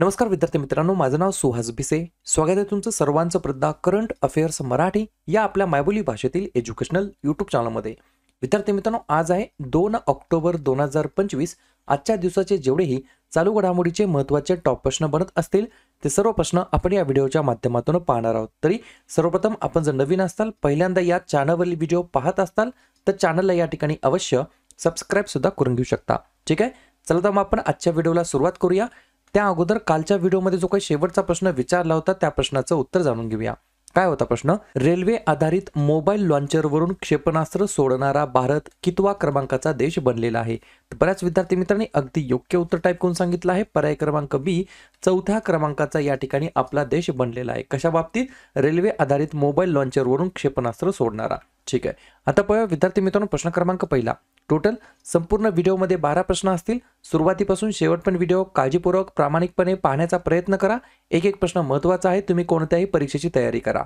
नमस्कार विद्यार्थी मित्रांनो, माझं नाव सुहास भिसे. स्वागत आहे तुमचं सर्वांचं प्रज्ञा करंट अफेअर्स मराठी या आपल्या मायबोली भाषेतील एज्युकेशनल यूट्यूब चॅनलमध्ये. विद्यार्थी मित्रांनो, आज आहे 2 ऑक्टोबर 2025. आजच्या दिवसाचे जेवढेही चालू घडामोडीचे महत्त्वाचे टॉप प्रश्न बनत असतील ते सर्व प्रश्न आपण या व्हिडिओच्या माध्यमातून पाहणार आहोत. तरी सर्वप्रथम आपण जर नवीन असाल, पहिल्यांदा या चॅनलवरील व्हिडिओ पाहत असताल तर चॅनलला या ठिकाणी अवश्य सबस्क्राईब सुद्धा करून घेऊ शकता. ठीक आहे, चला तर मग आपण आजच्या व्हिडिओला सुरुवात करूया. त्या अगोदर कालच्या व्हिडिओमध्ये जो काही शेवटचा प्रश्न विचारला होता त्या प्रश्नाचं उत्तर जाणून घेऊया. काय होता प्रश्न? रेल्वे आधारित मोबाईल लॉन्चरवरून क्षेपणास्त्र सोडणारा भारत कितवा क्रमांकाचा देश बनलेला आहे? तर बऱ्याच विद्यार्थी मित्रांनी अगदी योग्य उत्तर टाईप करून सांगितलं आहे. पर्याय क्रमांक बी, चौथ्या क्रमांकाचा या ठिकाणी आपला देश बनलेला आहे. कशा बाबतीत? रेल्वे आधारित मोबाईल लॉन्चरवरून क्षेपणास्त्र सोडणारा. ठीक आहे, आता पाहूया विद्यार्थी मित्रांनो प्रश्न क्रमांक पहिला. टोटल संपूर्ण व्हिडिओमध्ये 12 प्रश्न असतील. सुरुवातीपासून शेवटपर्यंत व्हिडिओ काळजीपूर्वक प्रामाणिकपणे पाहण्याचा प्रयत्न करा. एक एक प्रश्न महत्त्वाचा आहे, तुम्ही कोणत्याही परीक्षेची तयारी करा.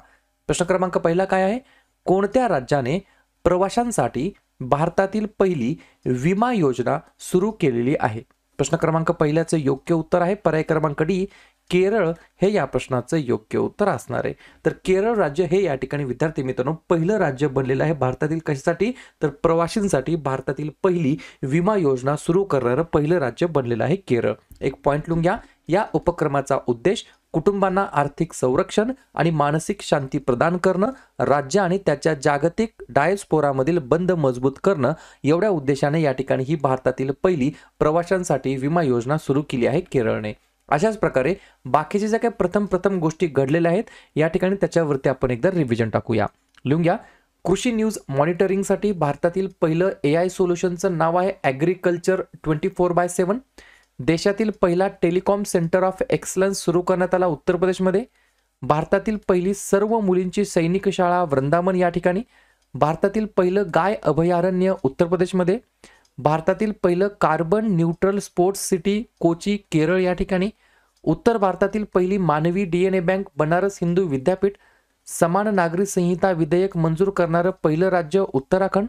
प्रश्न क्रमांक पहिला काय आहे? कोणत्या राज्याने प्रवाशांसाठी भारतातील पहिली विमा योजना सुरू केलेली आहे? प्रश्न क्रमांक पहिल्याचं योग्य उत्तर आहे पर्याय क्रमांक डी, केरळ हे या प्रश्नाचं योग्य उत्तर असणार आहे. तर केरळ राज्य हे या ठिकाणी विद्यार्थी मित्रांनो पहिलं राज्य बनलेलं आहे भारतातील. कशासाठी? तर प्रवाशांसाठी भारतातील पहिली विमा योजना सुरू करणारं पहिलं राज्य बनलेलं आहे केरळ. एक पॉइंट लिहून घ्या. या उपक्रमाचा उद्देश कुटुंबांना आर्थिक संरक्षण आणि मानसिक शांती प्रदान करणं, राज्य आणि त्याच्या जागतिक डायस्पोरामधील बंध मजबूत करणं एवढ्या उद्देशाने या ठिकाणी ही भारतातील पहिली प्रवाशांसाठी विमा योजना सुरू केली आहे केरळने. अशाच प्रकारे बाकीचे ज्या काही प्रथम गोष्टी घडलेल्या आहेत या ठिकाणी त्याच्यावरती आपण एकदा रिव्हिजन टाकूया. लिहून घ्या. कृषी न्यूज मॉनिटरिंगसाठी भारतातील पहिलं AI सोल्युशनचं नाव आहे ॲग्रिकल्चर 24/7. देशातील पहिला टेलिकॉम सेंटर ऑफ एक्सलन्स सुरू करण्यात आला उत्तर प्रदेशमध्ये. भारतातील पहिली सर्व मुलींची सैनिक शाळा वृंदावन या ठिकाणी. भारतातील पहिलं गाय अभयारण्य उत्तर प्रदेशमध्ये. भारतातील पहिलं carbon neutral sports city Kochi Kerala या ठिकाणी. उत्तर भारतातील पहिली मानवी DNA बँक बनारस हिंदू विद्यापीठ. समान नागरी संहिता विधेयक मंजूर करणारं पहिलं राज्य उत्तराखंड.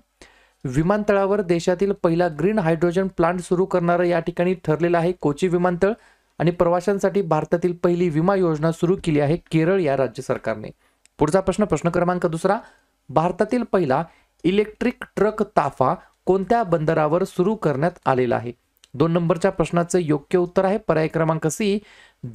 विमानतळावर देशातील पहिला ग्रीन हायड्रोजन प्लांट सुरू करणारं या ठिकाणी ठरलेलं आहे कोची विमानतळ. आणि प्रवाशांसाठी भारतातील पहिली विमा योजना सुरू केली आहे केरळ या राज्य सरकारने. पुढचा प्रश्न, प्रश्न क्रमांक दुसरा. भारतातील पहिला इलेक्ट्रिक ट्रक ताफा कोणत्या बंदरावर सुरू करण्यात आलेला आहे? 2 नंबरच्या प्रश्नाचं योग्य उत्तर आहे पर्याय क्रमांक सी,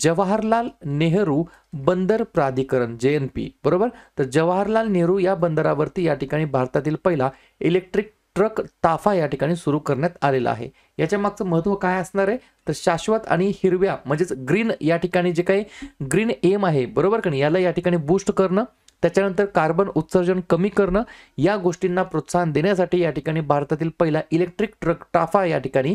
जवाहरलाल नेहरू बंदर प्राधिकरण JNP. बरोबर. तर जवाहरलाल नेहरू या बंदरावरती या ठिकाणी भारतातील पहिला इलेक्ट्रिक ट्रक ताफा या ठिकाणी सुरू करण्यात आलेला आहे. याच्या मागचं महत्त्व काय असणार आहे? तर शाश्वत आणि हिरव्या म्हणजेच ग्रीन या ठिकाणी जे काही ग्रीन एम आहे बरोबर का नाही, याला या ठिकाणी बूस्ट करणं, त्याच्यानंतर कार्बन उत्सर्जन कमी करणं, या गोष्टींना प्रोत्साहन देण्यासाठी या ठिकाणी भारतातील पहिला इलेक्ट्रिक ट्रक ताफा या ठिकाणी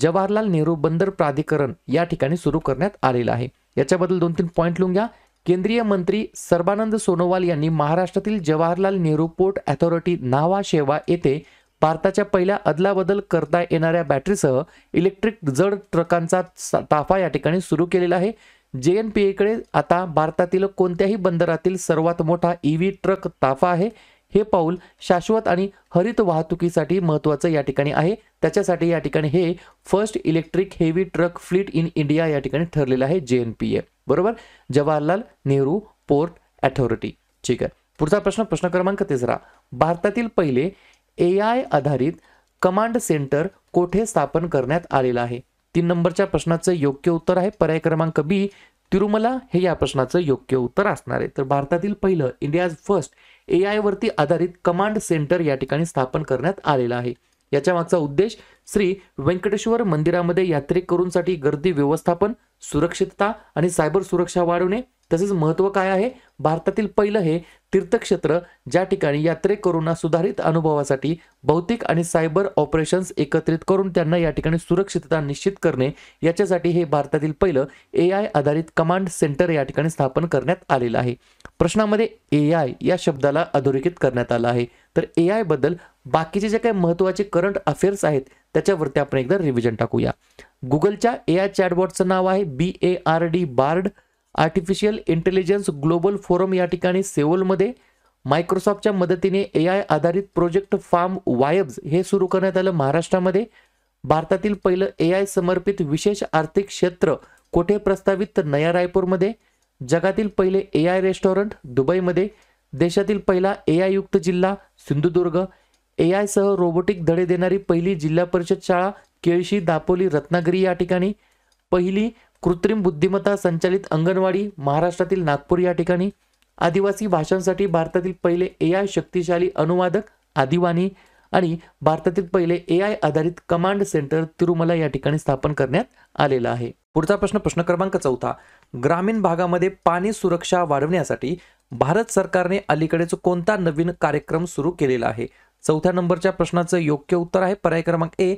जवाहरलाल नेहरू बंदर प्राधिकरण या ठिकाणी सुरू करण्यात आलेला आहे. याच्याबद्दल 2-3 पॉईंट लिहून घ्या. केंद्रीय मंत्री सर्बानंद सोनोवाल यांनी महाराष्ट्रातील जवाहरलाल नेहरू पोर्ट अथॉरिटी नावा शेवा येथे भारताच्या पहिल्या अदलाबदल करता येणाऱ्या बॅटरीसह इलेक्ट्रिक जड ट्रकांचा ताफा या ठिकाणी सुरू केलेला आहे. JNPA कडे आता भारतातील कोणत्याही बंदरातील सर्वात मोठा EV ट्रक ताफा आहे. हे पाऊल शाश्वत आणि हरित वाहतुकीसाठी महत्त्वाचं या ठिकाणी आहे. त्याच्यासाठी या ठिकाणी हे first electric heavy truck fleet in India या ठिकाणी ठरलेलं आहे JNPA. बरोबर. Jawaharlal Nehru port authority. ठीक आहे. पुढचा प्रश्न, प्रश्न क्रमांक तिसरा. भारतातील पहिले AI आधारित कमांड सेंटर कोठे स्थापन करण्यात आलेलं आहे? 3 नंबरच्या प्रश्नाचं योग्य उत्तर आहे पर्याय क्रमांक बी, तिरुमला हे या प्रश्नाचं योग्य उत्तर असणार आहे. तर भारतातील पहिलं इंडियाज फर्स्ट AI वरती आधारित कमांड सेंटर या ठिकाणी स्थापन करण्यात आलेला आहे. याच्या मागचा उद्देश श्री व्यंकटेश्वर मंदिरामध्ये यात्रेकरूंसाठी गर्दी व्यवस्थापन, सुरक्षितता आणि सायबर सुरक्षा वाढवणे. तसेच महत्त्व काय आहे? भारतातील पहिलं हे तीर्थक्षेत्र ज्या ठिकाणी यात्रेकरूंना सुधारित अनुभवासाठी भौतिक आणि सायबर ऑपरेशन्स एकत्रित करून त्यांना या ठिकाणी सुरक्षितता निश्चित करणे, याच्यासाठी हे भारतातील पहिलं AI आधारित कमांड सेंटर या ठिकाणी स्थापन करण्यात आलेलं आहे. प्रश्नामध्ये AI या शब्दाला अधोरेखित करण्यात आलं आहे. तर AI बद्दल बाकीचे जे काही महत्त्वाचे करंट अफेअर्स आहेत त्याच्यावरती आपण एकदा रिव्हिजन टाकूया. गुगलच्या AI चॅटबॉटचं नाव आहे BARD. Artificial intelligence global forum या ठिकाणी सेओलमध्ये. मायक्रोसॉफ्टच्या मदतीने AI आधारित प्रोजेक्ट फार्म वायब्स हे सुरू करण्यात आलं महाराष्ट्रामध्ये. भारतातील पहिलं AI समर्पित विशेष आर्थिक क्षेत्र कोठे प्रस्तावित? तर नया रायपूरमध्ये. जगातील पहिले AI रेस्टॉरंट दुबईमध्ये. देशातील पहिला AI युक्त जिल्हा सिंधुदुर्ग. AI सह रोबोटिक धडे देणारी पहिली जिल्हा परिषद शाळा केळशी, दापोली, रत्नागिरी या ठिकाणी. पहिली कृत्रिम बुद्धिमत्ता संचालित अंगणवाडी महाराष्ट्रातील नागपूर या ठिकाणी. आदिवासी भाषांसाठी भारतातील पहिले AI शक्तिशाली अनुवादक आदिवानी. आणि भारतातील पहिले AI आधारित कमांड सेंटर तिरुमला या ठिकाणी स्थापन करण्यात आलेलं आहे. पुढचा प्रश्न क्रमांक 4. ग्रामीण भागामध्ये पाणी सुरक्षा वाढवण्यासाठी भारत सरकारने अलीकडेच कोणता नवीन कार्यक्रम सुरू केलेला आहे? 4थ्या नंबरच्या प्रश्नाचं योग्य उत्तर आहे पर्याय क्रमांक ए,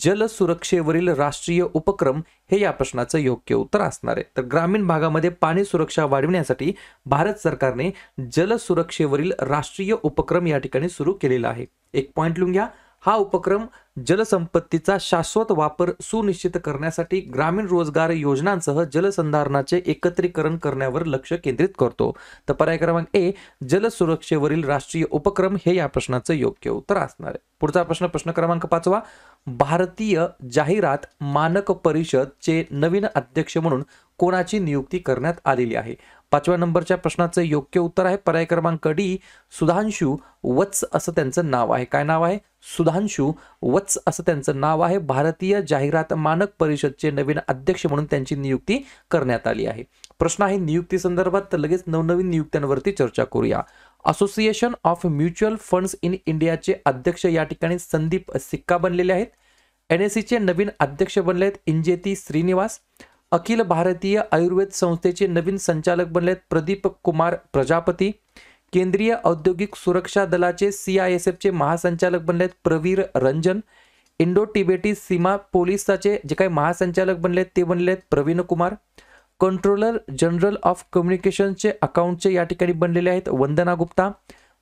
जल सुरक्षेवरील राष्ट्रीय उपक्रम हे या प्रश्नाचं योग्य उत्तर असणार आहे. तर ग्रामीण भागामध्ये पाणी सुरक्षा वाढविण्यासाठी भारत सरकारने जल सुरक्षेवरील राष्ट्रीय उपक्रम या ठिकाणी सुरू केलेला आहे. एक पॉइंट लिहून घ्या. हा उपक्रम जलसंपत्तीचा शाश्वत वापर सुनिश्चित करण्यासाठी ग्रामीण रोजगार योजनांसह जलसंधारणाचे एकत्रीकरण करण्यावर लक्ष केंद्रित करतो. तर पर्याय क्रमांक ए, जल सुरक्षेवरील राष्ट्रीय उपक्रम हे या प्रश्नाचं योग्य उत्तर असणार आहे. पुढचा प्रश्न क्रमांक 5. भारतीय जाहिरात मानक परिषदचे नवीन अध्यक्ष म्हणून कोणाची नियुक्ती करण्यात आलेली आहे? 5व्या नंबरच्या प्रश्नाचं योग्य उत्तर आहे पर्याय क्रमांक डी, सुधांशू वत्स असं त्यांचं नाव आहे. काय नाव आहे? सुधांशू वत्स असं त्यांचं नाव आहे. भारतीय जाहिरात मानक परिषदचे नवीन अध्यक्ष म्हणून त्यांची नियुक्ती करण्यात आली आहे. प्रश्न आहे नियुक्ती संदर्भात, तर लगेच नवनवीन नियुक्त्यांवरती चर्चा करूया. Association of mutual funds in इंडियाचे अध्यक्ष या ठिकाणी संदीप सिक्का बनलेले आहेत. NSEचे नवीन अध्यक्ष बनले आहेत इंजेती श्रीनिवास. अखिल भारतीय आयुर्वेद संस्थेचे नवीन संचालक बनले आहेत प्रदीप कुमार प्रजापती. केंद्रीय औद्योगिक सुरक्षा दलाचे CISFचे महासंचालक बनले आहेत प्रवीर रंजन. इंडो तिबेटी सीमा पोलिसाचे जे काही महासंचालक बनले आहेत ते बनले आहेत Praveen Kumar. Controller general of कम्युनिकेशनचे अकाउंटचे या ठिकाणी बनलेले आहेत वंदना गुप्ता.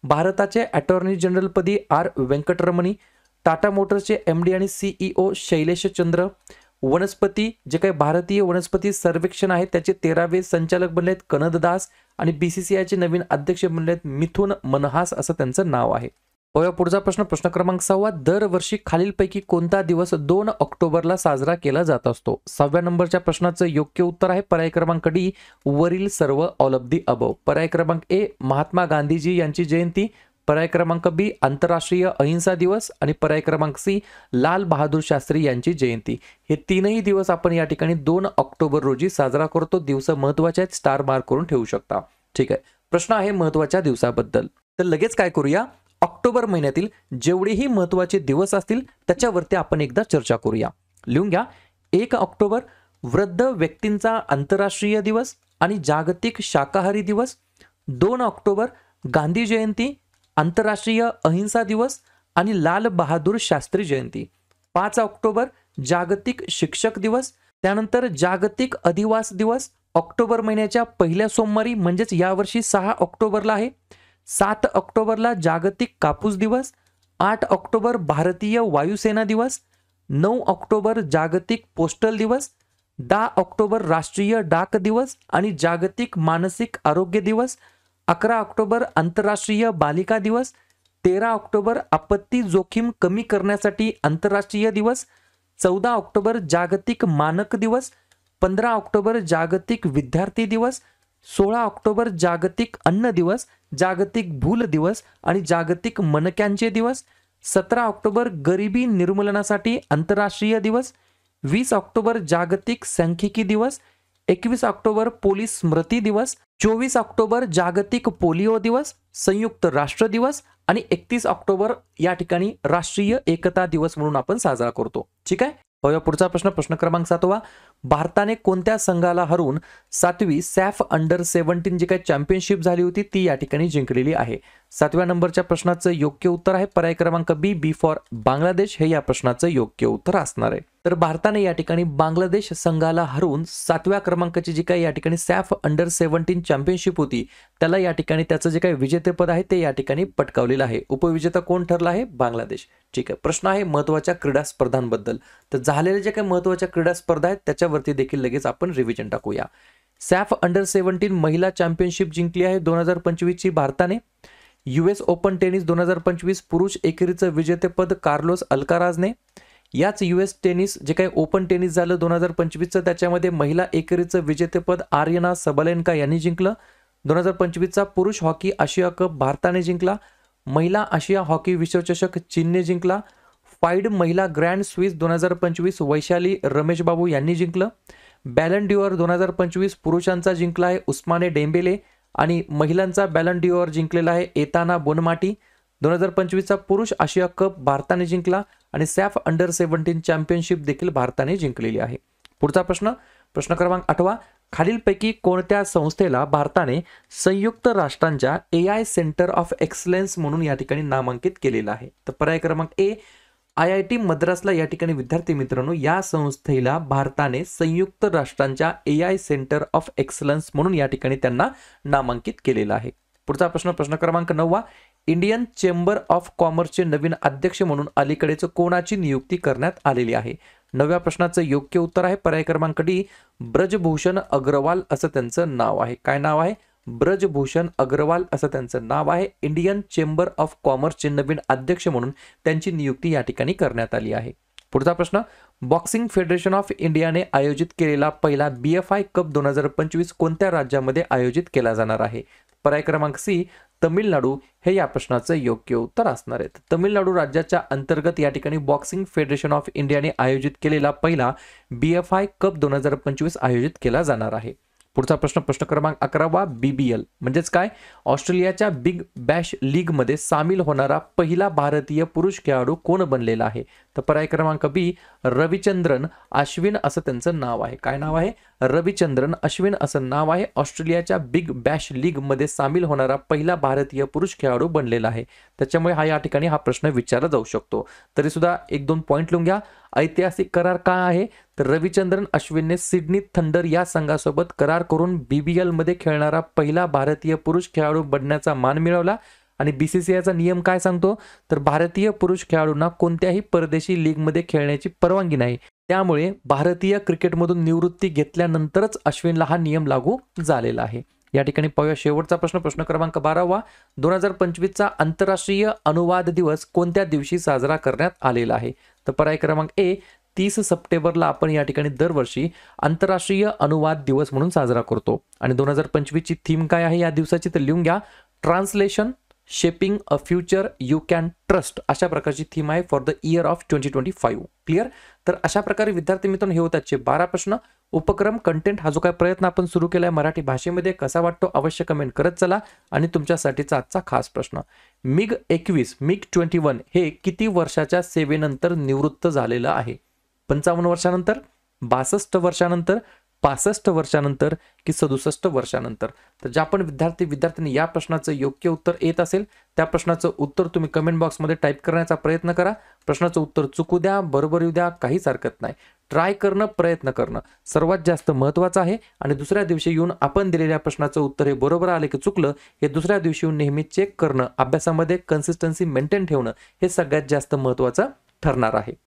भारताचे अटॉर्नी जनरल पदी R व्यंकटरमणी. टाटा मोटर्सचे MD आणि CEO शैलेश चंद्र. वनस्पती जे काही भारतीय वनस्पती सर्वेक्षण आहे त्याचे 13वे संचालक बनले आहेत कनद दास. आणि BCCIचे नवीन अध्यक्ष बनले आहेत मिथुन मनहास असं त्यांचं नाव आहे. पुढचा प्रश्न क्रमांक 6. दरवर्षी खालीलपैकी कोणता दिवस 2 ऑक्टोबरला साजरा केला जात असतो? 6व्या नंबरच्या प्रश्नाचं योग्य उत्तर आहे पर्याय क्रमांक डी, वरील सर्व ऑल ऑफ दी अबव. पर्याय क्रमांक ए, महात्मा गांधीजी यांची जयंती. पर्याय क्रमांक बी, आंतरराष्ट्रीय अहिंसा दिवस. आणि पर्याय क्रमांक सी, लाल बहादूर शास्त्री यांची जयंती. हे तीनही दिवस आपण या ठिकाणी 2 ऑक्टोबर रोजी साजरा करतो. दिवस महत्वाचे आहेत, स्टार मार्क करून ठेवू शकता. ठीक आहे. प्रश्न आहे महत्वाच्या दिवसाबद्दल. तर लगेच काय करूया, ऑक्टोबर महिन्यातील जेवढेही महत्वाचे दिवस असतील त्याच्यावरती आपण एकदा चर्चा करूया. लिहून घ्या. 1 ऑक्टोबर वृद्ध व्यक्तींचा आंतरराष्ट्रीय दिवस आणि जागतिक शाकाहारी दिवस. 2 ऑक्टोबर गांधी जयंती, आंतरराष्ट्रीय अहिंसा दिवस आणि लाल बहादूर शास्त्री जयंती. 5 ऑक्टोबर जागतिक शिक्षक दिवस. त्यानंतर जागतिक अधिवास दिवस ऑक्टोबर महिन्याच्या पहिल्या सोमवारी म्हणजेच यावर्षी 6 ऑक्टोबरला आहे. 7 ऑक्टोबरला जागतिक कापूस दिवस. 8 ऑक्टोबर भारतीय वायुसेना दिवस. 9 ऑक्टोबर जागतिक पोस्टल दिवस. 10 ऑक्टोबर राष्ट्रीय डाक दिवस आणि जागतिक मानसिक आरोग्य दिवस. 11 ऑक्टोबर आंतरराष्ट्रीय बालिका दिवस. 13 ऑक्टोबर आपत्ती जोखीम कमी करण्यासाठी आंतरराष्ट्रीय दिवस. 14 ऑक्टोबर जागतिक मानक दिवस. 15 ऑक्टोबर जागतिक विद्यार्थी दिवस. 16 ऑक्टोबर जागतिक अन्न दिवस, जागतिक भूल दिवस आणि जागतिक मणक्यांचे दिवस. 17 ऑक्टोबर गरिबी निर्मूलनासाठी आंतरराष्ट्रीय दिवस. 20 ऑक्टोबर जागतिक सांख्यिकी दिवस. 21 ऑक्टोबर पोलीस स्मृती दिवस. 24 ऑक्टोबर जागतिक पोलिओ दिवस, संयुक्त राष्ट्र दिवस आणि 31 ऑक्टोबर या ठिकाणी राष्ट्रीय एकता दिवस म्हणून आपण साजरा करतो. ठीक आहे. पुढचा प्रश्न क्रमांक 7. भारताने कोणत्या संघाला हरवून 7वी सॅफ अंडर 17 जी काही चॅम्पियनशिप झाली होती ती या ठिकाणी जिंकलेली आहे? 7व्या नंबरच्या प्रश्नाचं योग्य उत्तर आहे पर्याय क्रमांक बी फॉर बांगलादेश हे या प्रश्नाचं योग्य उत्तर असणार आहे. तर भारताने या ठिकाणी बांगलादेश संघाला हरवून 7व्या क्रमांकाची जी काही या ठिकाणी सॅफ अंडर 17 चॅम्पियनशिप होती त्याला या ठिकाणी त्याचं जे काही विजेतेपद आहे ते या ठिकाणी पटकावलेलं आहे. उपविजेता कोण ठरला आहे? बांगलादेश. ठीक आहे. प्रश्न आहे महत्वाच्या क्रीडा स्पर्धांबद्दल. तर झालेल्या ज्या काही महत्वाच्या क्रीडा स्पर्धा आहेत त्याच्यावरती देखील लगेच आपण रिव्हिजन टाकूया. सॅफ अंडर 17 महिला चॅम्पियनशिप जिंकली आहे 2025 ची भारताने. US ओपन टेनिस 2025 पुरुष एकेरीचं विजेतेपद कार्लोस अल्काराजने. याच US टेनिस जे काही ओपन टेनिस झालं 2025चं, त्याच्यामध्ये महिला एकेरीचं विजेतेपद आर्यना सबलेन्का यांनी जिंकलं. 2025चा पुरुष हॉकी आशिया कप भारताने जिंकला. महिला आशिया हॉकी विश्वचषक चीनने जिंकला. फाईड महिला ग्रँड स्विस 2025 वैशाली रमेश बाबू यांनी जिंकलं. बॅलन डिओर 2025 पुरुषांचा जिंकला आहे उस्माने डेंबेले आणि महिलांचा बॅलन डिओर जिंकलेला आहे एताना बोनमाटी. 2025चा पुरुष आशिया कप भारताने जिंकला आणि सॅफ अंडर 17 चॅम्पियनशिप देखील भारताने जिंकलेली आहे. पुढचा प्रश्न क्रमांक 8. खालीलपैकी कोणत्या संस्थेला भारताने संयुक्त राष्ट्रांच्या AI सेंटर ऑफ एक्सलन्स म्हणून या ठिकाणी नामांकित केलेलं आहे? तर पर्याय क्रमांक ए, IIT मद्रासला या ठिकाणी विद्यार्थी मित्रांनो या संस्थेला भारताने संयुक्त राष्ट्रांच्या AI सेंटर ऑफ एक्सलन्स म्हणून या ठिकाणी त्यांना नामांकित केलेलं आहे. पुढचा प्रश्न क्रमांक 9. इंडियन चेंबर ऑफ कॉमर्सचे नवीन अध्यक्ष म्हणून अलीकडेच कोणाची नियुक्ती करण्यात आलेली आहे? 9व्या प्रश्नाचं योग्य उत्तर आहे पर्याय क्रमांक डी, ब्रजभूषण अग्रवाल असं त्यांचं नाव आहे. काय नाव आहे? ब्रजभूषण अग्रवाल असं त्यांचं नाव आहे. इंडियन चेंबर ऑफ कॉमर्सचे नवीन अध्यक्ष म्हणून त्यांची नियुक्ती या ठिकाणी करण्यात आली आहे. पुढचा प्रश्न, बॉक्सिंग फेडरेशन ऑफ इंडियाने आयोजित केलेला पहिला BFI कप 2025 कोणत्या राज्यामध्ये आयोजित केला जाणार आहे? पर्याय क्रमांक सी, तमिळनाडू हे या प्रश्नाचं योग्य उत्तर असणार आहे. तमिळनाडू राज्याच्या अंतर्गत या ठिकाणी बॉक्सिंग फेडरेशन ऑफ इंडियाने आयोजित केलेला पहिला BFI कप 2025 आयोजित केला जाणार आहे. पुढचा प्रश्न क्रमांक 11. BBL म्हणजेच काय? ऑस्ट्रेलियाच्या बिग बॅश लीग मध्ये सामील होणारा पहिला भारतीय पुरुष खेळाडू कोण बनलेला आहे? तर पर्याय क्रमांक बी, रविचंद्रन अश्विन असं त्यांचं नाव आहे. काय नाव आहे? रविचंद्रन अश्विन असं नाव आहे. ऑस्ट्रेलियाच्या बिग बॅश लीग मध्ये सामील होणारा पहिला भारतीय पुरुष खेळाडू बनलेला आहे. त्याच्यामुळे या ठिकाणी हा प्रश्न विचारला जाऊ शकतो. तरी सुद्धा 1-2 पॉईंट लिहून घ्या. ऐतिहासिक करार काय आहे? तर रविचंद्रन अश्विनने सिडनी थंडर या संघासोबत करार करून BBL मध्ये खेळणारा पहिला भारतीय पुरुष खेळाडू बनण्याचा मान मिळवला. आणि BCCIचा नियम काय सांगतो? तर भारतीय पुरुष खेळाडूंना कोणत्याही परदेशी लीगमध्ये खेळण्याची परवानगी नाही. त्यामुळे भारतीय क्रिकेटमधून निवृत्ती घेतल्यानंतरच अश्विनला हा नियम लागू झालेला आहे. या ठिकाणी पाहूया शेवटचा प्रश्न क्रमांक 12. 2025चा आंतरराष्ट्रीय अनुवाद दिवस कोणत्या दिवशी साजरा करण्यात आलेला आहे? तर पर्याय क्रमांक ए, 30 सप्टेंबरला आपण या ठिकाणी दरवर्षी आंतरराष्ट्रीय अनुवाद दिवस म्हणून साजरा करतो. आणि 2025ची थीम काय आहे या दिवसाची? तर लिहून घ्या, translation shaping a future you can trust अशा प्रकारची थीम आहे for the year of 2025. Clear? तर अशा प्रकारे विद्यार्थी मित्रांनो हे होतात 12 प्रश्न. उपक्रम कंटेंट हा जो काय प्रयत्न आपण सुरू केलाय मराठी भाषेमध्ये कसा वाटतो अवश्य कमेंट करत चला. आणि तुमच्यासाठीचा आजचा खास प्रश्न, MiG-21 हे किती वर्षाच्या सेवेनंतर निवृत्त झालेलं आहे? 55 वर्षानंतर, 62 वर्षानंतर, 65 वर्षानंतर की 67 वर्षानंतर? तर ज्या पण विद्यार्थ्यांनी या प्रश्नाचं योग्य उत्तर येत असेल त्या प्रश्नाचं उत्तर तुम्ही कमेंट बॉक्समध्ये टाईप करण्याचा प्रयत्न करा. प्रश्नाचं उत्तर चुकू द्या, बरोबर येऊ द्या, काहीच हरकत नाही. ट्राय करणं, प्रयत्न करणं सर्वात जास्त महत्त्वाचं आहे. आणि दुसऱ्या दिवशी येऊन आपण दिलेल्या प्रश्नाचं उत्तर हे बरोबर आले की चुकलं हे दुसऱ्या दिवशी येऊन नेहमी चेक करणं, अभ्यासामध्ये कन्सिस्टन्सी मेंटेन ठेवणं हे सगळ्यात जास्त महत्त्वाचं ठरणार आहे.